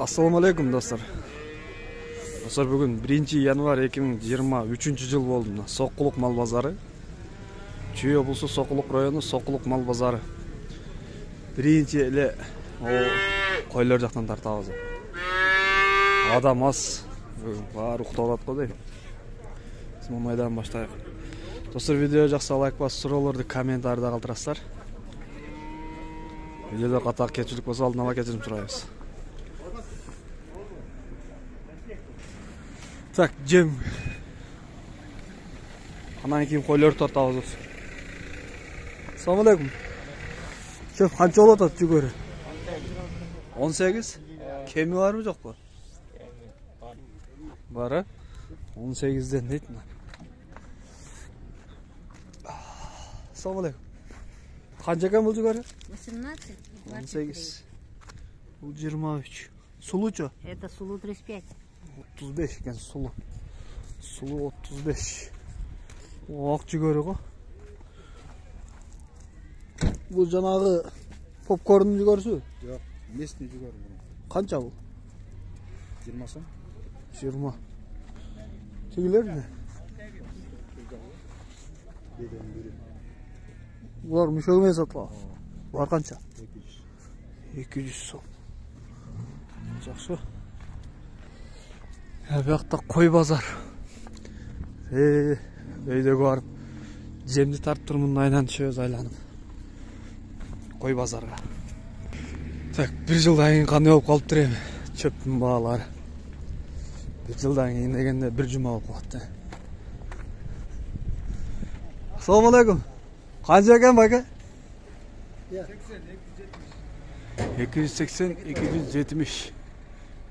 Assalamu alaikum dostlar. Dostlar бүгін 1 январ 2023 жыл болды. Соққылық мал базары. Чүй облысы Соққылық районы Соққылық мал базары. 1 эле койлор жақтан тартабыз. Адам аз. Баары уктап атат го дейм. Биз майдан баштайык. Достар, видео жақса лайк басып, суроолорду комментарийда калтырасыздар. Видеода катак кечилик болсо алдын ала кечирим сурайбыз. Так, жем. Анан кийин койлор тартабыз. Assalamu alaikum. Шеф, канча болот атат жүгөрү? 18. Кеми барбы жокпу? Бар. 18ден дейт. Assalamu alaikum. Канча экен бул жүгөрү? 18. 18. Бул 23. Сулучу? Это сулу 35. 35 екен сулу. Сулу 35. Ак жүгөрү го. Бул жанагы попкорн жүгөрүсү? Жок, местный жүгөрү. Канча бул? 20 сом. 20. Тигилер не? Булар мүшөгүмө сатылат. Булар канча? 200 сом. Жакшы. Бuyakta koy bazar. Öyle barıp jemdi tartıp turmun aydan düşöz aylanıp. Koy bazarga. Так, 1 жылдан кийин кандай болуп калыптыр эми? Чөптүн баалары. 1 жылдан кийин дегенде 1 жума болуп калат. Assalamu alaikum. Канча экен байка? 280, 270.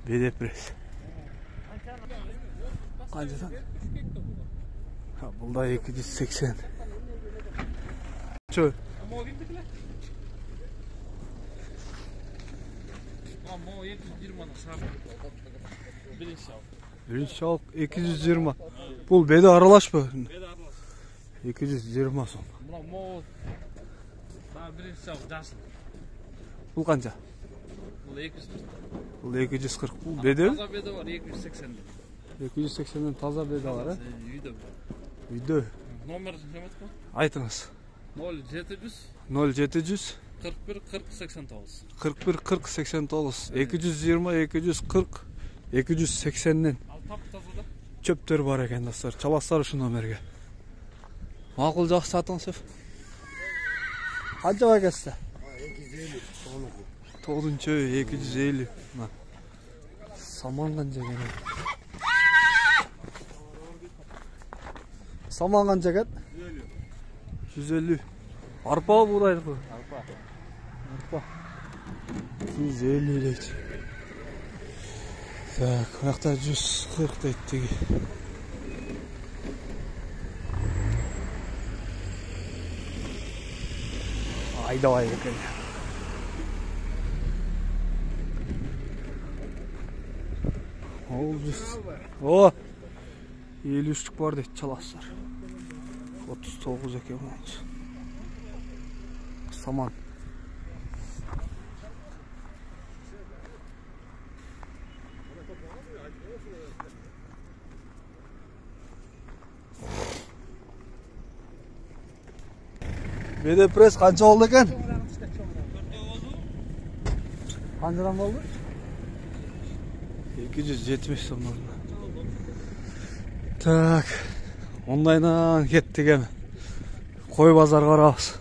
Bedep res. Kancadan? Ha, bunda 280. Çö? Birinci şavuk 220. Bul bedi aralaş mı? 220 son. Bul kanca? Bul 240. Bul 240. Bul bedi? Taza bedi var 280'de. 280'den taza bedi var ha? Үйдө. Үйдө. Номер неметко? Айтыңыз. 0700 0700 41 40 89. 41 40 89. 220 240 280'den Ал тап тазада. çöptөр бар экен достор. Чаласыздар ушул номерге. Макул, жакшы сатыңыз шеф. Канча бар экенсиз? 250. 9-чу 250. Саман канча экен? Саман канча экен? 150. Арпа буурайдыкы? Арпа. 150 дейт. Так, бuyakta 140 дейт теги. Айдабай экен. О, 53'lük бар дейт чаласыздар. 39 экен болчу. Саман. Bede press kança oldu eкен? Kançadan oldu? 270 сом. Так, ондайдан кеттик эми. Кой базарга барабыз.